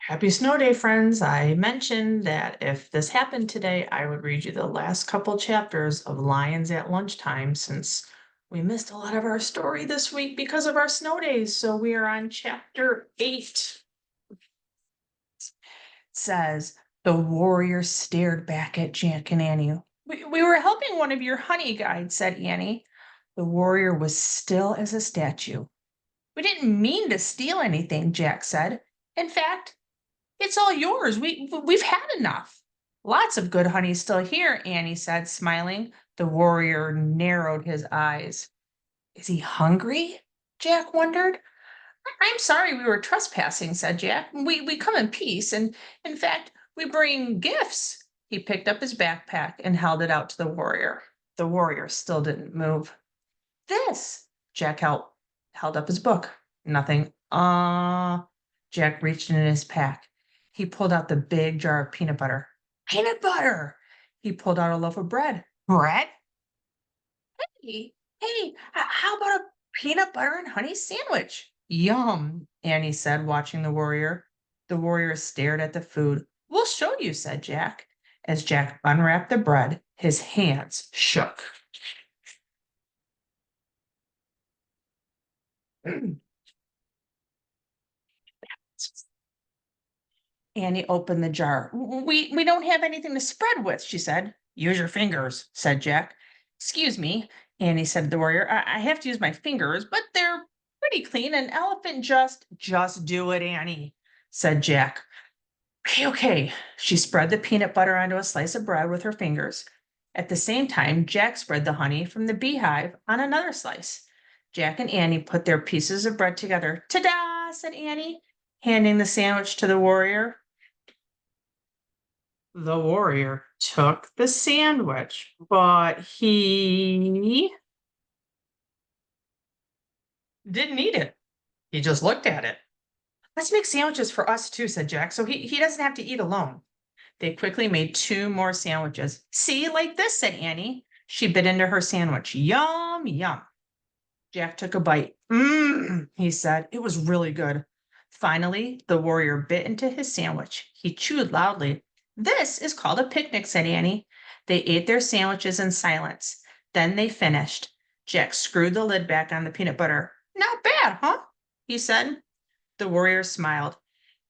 Happy snow day, friends. I mentioned that if this happened today, I would read you the last couple chapters of Lions at Lunchtime since we missed a lot of our story this week because of our snow days. So we are on chapter 8. It says, the warrior stared back at Jack and Annie. We were helping one of your honey guides, said Annie. The warrior was still as a statue. We didn't mean to steal anything, Jack said. In fact, it's all yours. We've had enough. Lots of good honey still here, Annie said, smiling. The warrior narrowed his eyes. Is he hungry? Jack wondered. I'm sorry we were trespassing, said Jack. We come in peace, and in fact, we bring gifts. He picked up his backpack and held it out to the warrior. The warrior still didn't move. This, Jack held up his book. Nothing. Jack reached in his pack. He pulled out the big jar of peanut butter. Peanut butter! He pulled out a loaf of bread. Bread? Hey, how about a peanut butter and honey sandwich? Yum, Annie said, watching the warrior. The warrior stared at the food. We'll show you, said Jack. As Jack unwrapped the bread, his hands shook. Annie opened the jar. We don't have anything to spread with, she said. Use your fingers, said Jack. Excuse me, Annie said to the warrior. I have to use my fingers, but they're pretty clean. An elephant just do it, Annie, said Jack. Okay. She spread the peanut butter onto a slice of bread with her fingers. At the same time, Jack spread the honey from the beehive on another slice. Jack and Annie put their pieces of bread together. Ta-da, said Annie, handing the sandwich to the warrior. The warrior took the sandwich, but he didn't eat it. He just looked at it. Let's make sandwiches for us too, said Jack, so he doesn't have to eat alone. They quickly made 2 more sandwiches. See, like this, said Annie. She bit into her sandwich. Yum, yum. Jack took a bite. He said. It was really good. Finally, the warrior bit into his sandwich. He chewed loudly. This is called a picnic, said Annie. They ate their sandwiches in silence. Then they finished. Jack screwed the lid back on the peanut butter. Not bad, huh? He said. The warrior smiled.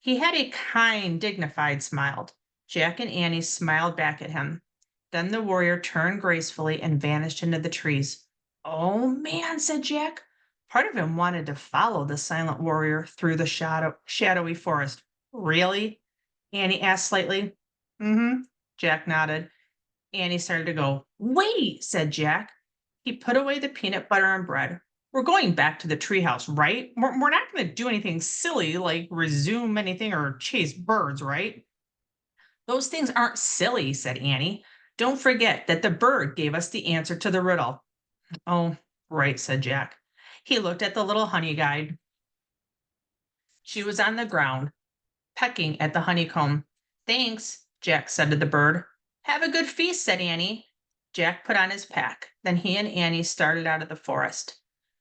He had a kind, dignified smile. Jack and Annie smiled back at him. Then the warrior turned gracefully and vanished into the trees. Oh man, said Jack. Part of him wanted to follow the silent warrior through the shadowy forest. Really? Annie asked slightly. Mm-hmm. Jack nodded. Annie started to go. Wait, said Jack. He put away the peanut butter and bread. We're going back to the treehouse, right? We're not going to do anything silly like resume anything or chase birds, right? Those things aren't silly, said Annie. Don't forget that the bird gave us the answer to the riddle. Oh, right, said Jack. He looked at the little honey guide. She was on the ground, pecking at the honeycomb. Thanks, Jack said to the bird. Have a good feast, said Annie. Jack put on his pack. Then he and Annie started out of the forest.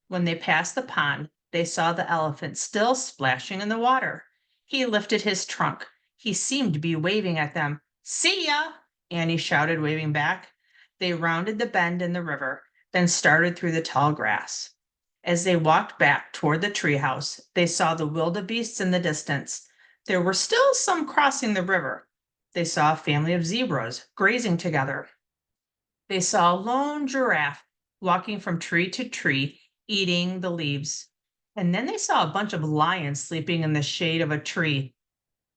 When they passed the pond, they saw the elephant still splashing in the water. He lifted his trunk. He seemed to be waving at them. See ya, Annie shouted, waving back. They rounded the bend in the river, then started through the tall grass. As they walked back toward the treehouse, they saw the wildebeests in the distance. There were still some crossing the river. They saw a family of zebras grazing together. They saw a lone giraffe walking from tree to tree, eating the leaves. And then they saw a bunch of lions sleeping in the shade of a tree,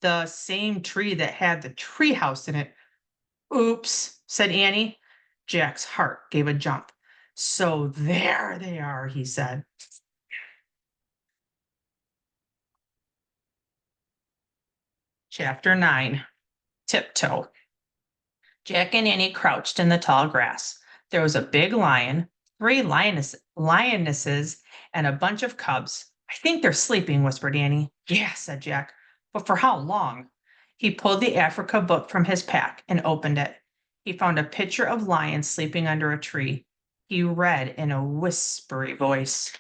the same tree that had the treehouse in it. Oops, said Annie. Jack's heart gave a jump. So there they are, he said. Chapter 9, Tiptoe. Jack and Annie crouched in the tall grass. There was a big lion, 3 lionesses, and a bunch of cubs. I think they're sleeping, whispered Annie. Yeah, said Jack. But for how long? He pulled the Africa book from his pack and opened it. He found a picture of lions sleeping under a tree. He read in a whispery voice.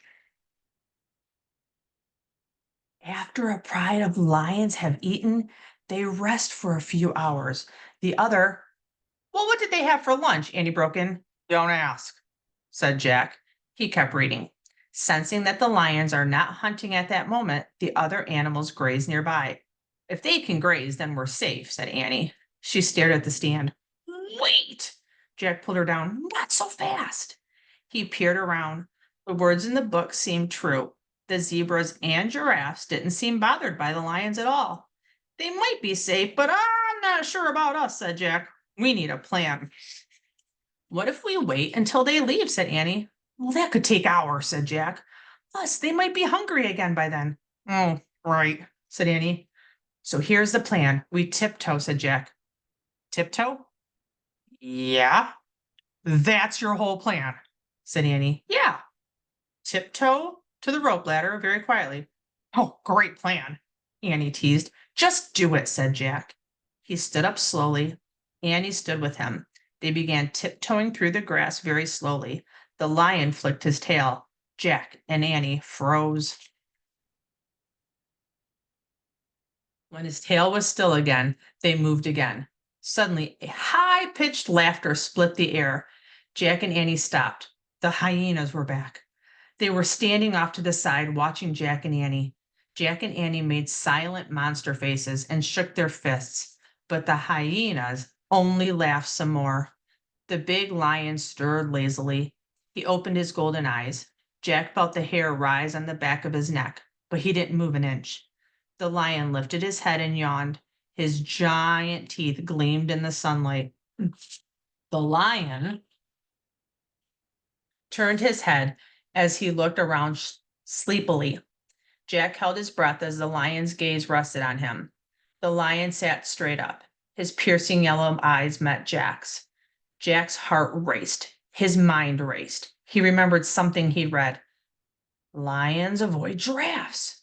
After a pride of lions have eaten, they rest for a few hours. The other, well, what did they have for lunch? Annie broke in. Don't ask, said Jack. He kept reading. Sensing that the lions are not hunting at that moment, the other animals graze nearby. If they can graze, then we're safe, said Annie. She stared at the stand. Wait! Jack pulled her down. Not so fast. He peered around. The words in the book seemed true. The zebras and giraffes didn't seem bothered by the lions at all. They might be safe, but I'm not sure about us, said Jack. We need a plan. What if we wait until they leave, said Annie. Well, that could take hours, said Jack. Plus, they might be hungry again by then. Oh, right, said Annie. So here's the plan. We tiptoe, said Jack. Tiptoe? Yeah, that's your whole plan, said Annie. Yeah. Tiptoe to the rope ladder very quietly. Oh, great plan, Annie teased. Just do it, said Jack. He stood up slowly. Annie stood with him. They began tiptoeing through the grass very slowly. The lion flicked his tail. Jack and Annie froze. When his tail was still again, they moved again. Suddenly, a high pitched laughter split the air. Jack and Annie stopped. The hyenas were back. They were standing off to the side watching Jack and Annie. Jack and Annie made silent monster faces and shook their fists, but the hyenas only laughed some more. The big lion stirred lazily. He opened his golden eyes. Jack felt the hair rise on the back of his neck, but he didn't move an inch. The lion lifted his head and yawned. His giant teeth gleamed in the sunlight. The lion turned his head as he looked around sleepily. Jack held his breath as the lion's gaze rested on him. The lion sat straight up. His piercing yellow eyes met Jack's. Jack's heart raced. His mind raced. He remembered something he'd read. Lions avoid giraffes.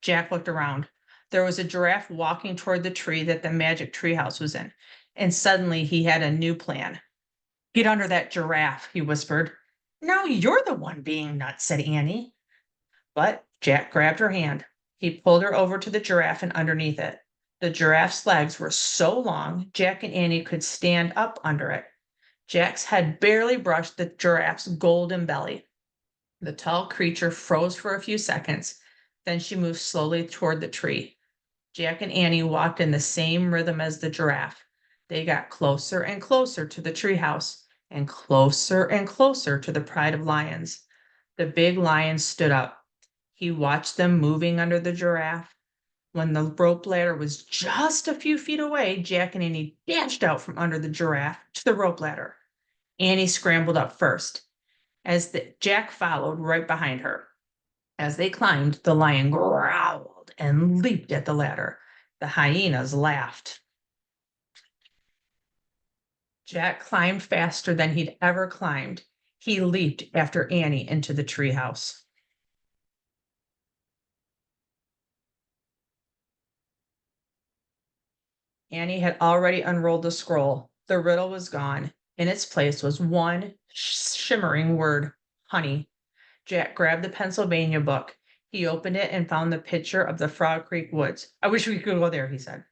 Jack looked around. There was a giraffe walking toward the tree that the magic treehouse was in, and suddenly he had a new plan. Get under that giraffe, he whispered. Now you're the one being nuts, said Annie. But Jack grabbed her hand. He pulled her over to the giraffe and underneath it. The giraffe's legs were so long, Jack and Annie could stand up under it. Jack's head barely brushed the giraffe's golden belly. The tall creature froze for a few seconds. Then she moved slowly toward the tree. Jack and Annie walked in the same rhythm as the giraffe. They got closer and closer to the treehouse and closer to the pride of lions. The big lion stood up. He watched them moving under the giraffe. When the rope ladder was just a few feet away, Jack and Annie dashed out from under the giraffe to the rope ladder. Annie scrambled up first, as Jack followed right behind her. As they climbed, the lion growled and leaped at the ladder. The hyenas laughed. Jack climbed faster than he'd ever climbed. He leaped after Annie into the treehouse. Annie had already unrolled the scroll. The riddle was gone. In its place was one shimmering word, honey. Jack grabbed the Pennsylvania book. He opened it and found the picture of the Frog Creek woods. I wish we could go there, he said.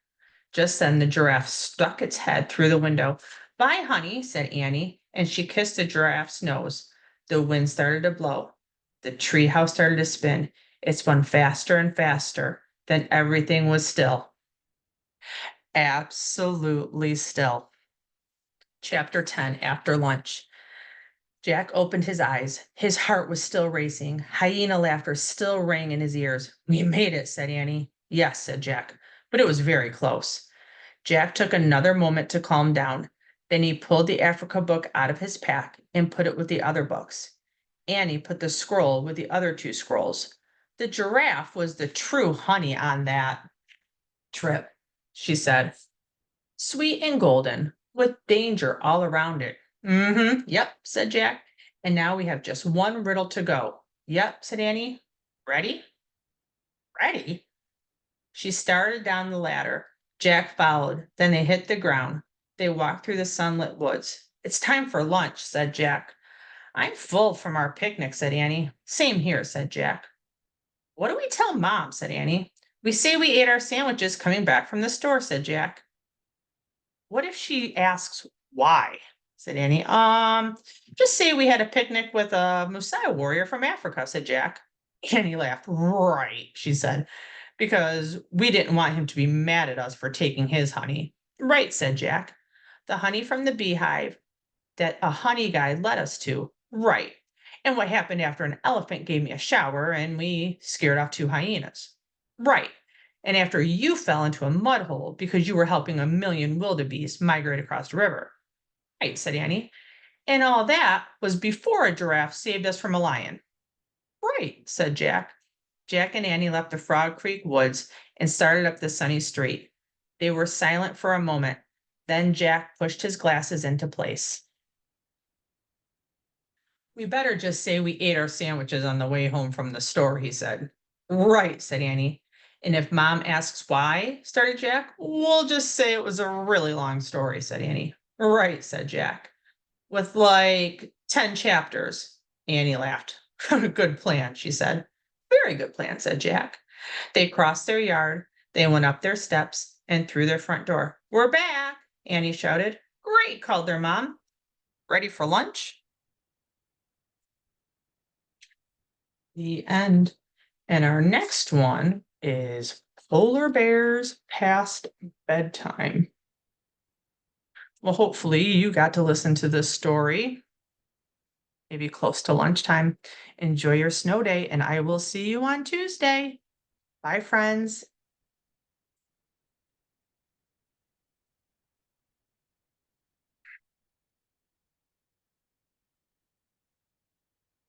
Just then the giraffe stuck its head through the window. Bye, honey, said Annie, and she kissed the giraffe's nose. The wind started to blow. The treehouse started to spin. It spun faster and faster. Then everything was still. Absolutely still. Chapter 10, After Lunch. Jack opened his eyes. His heart was still racing. Hyena laughter still rang in his ears. We made it, said Annie. Yes, said Jack, but it was very close. Jack took another moment to calm down. Then he pulled the Africa book out of his pack and put it with the other books. Annie put the scroll with the other two scrolls. The giraffe was the true honey on that trip, she said. Sweet and golden, with danger all around it. Yep, said Jack. And now we have just one riddle to go. Yep, said Annie. Ready? Ready? She started down the ladder. Jack followed. Then they hit the ground. They walked through the sunlit woods. It's time for lunch, said Jack. I'm full from our picnic, said Annie. Same here, said Jack. What do we tell Mom? Said Annie. We say we ate our sandwiches coming back from the store, said Jack. What if she asks why? Said Annie. Just say we had a picnic with a Messiah warrior from Africa, said Jack. Annie laughed. Right, she said, because we didn't want him to be mad at us for taking his honey. Right, said Jack. The honey from the beehive that a honey guy led us to. Right. And what happened after an elephant gave me a shower and we scared off two hyenas. Right. And after you fell into a mud hole because you were helping a million wildebeest migrate across the river. Right, said Annie. And all that was before a giraffe saved us from a lion. Right, said Jack. Jack and Annie left the Frog Creek woods and started up the sunny street. They were silent for a moment. Then Jack pushed his glasses into place. We better just say we ate our sandwiches on the way home from the store, he said. Right, said Annie. And if Mom asks why, started Jack, we'll just say it was a really long story, said Annie. Right, said Jack. With like 10 chapters. Annie laughed. Good plan, she said. Very good plan, said Jack. They crossed their yard, they went up their steps, and through their front door. We're back, Annie shouted. Great, called their mom. Ready for lunch? The end. And our next one is Polar Bears Past Bedtime. Well, hopefully you got to listen to this story, maybe close to lunchtime. Enjoy your snow day, and I will see you on Tuesday. Bye, friends.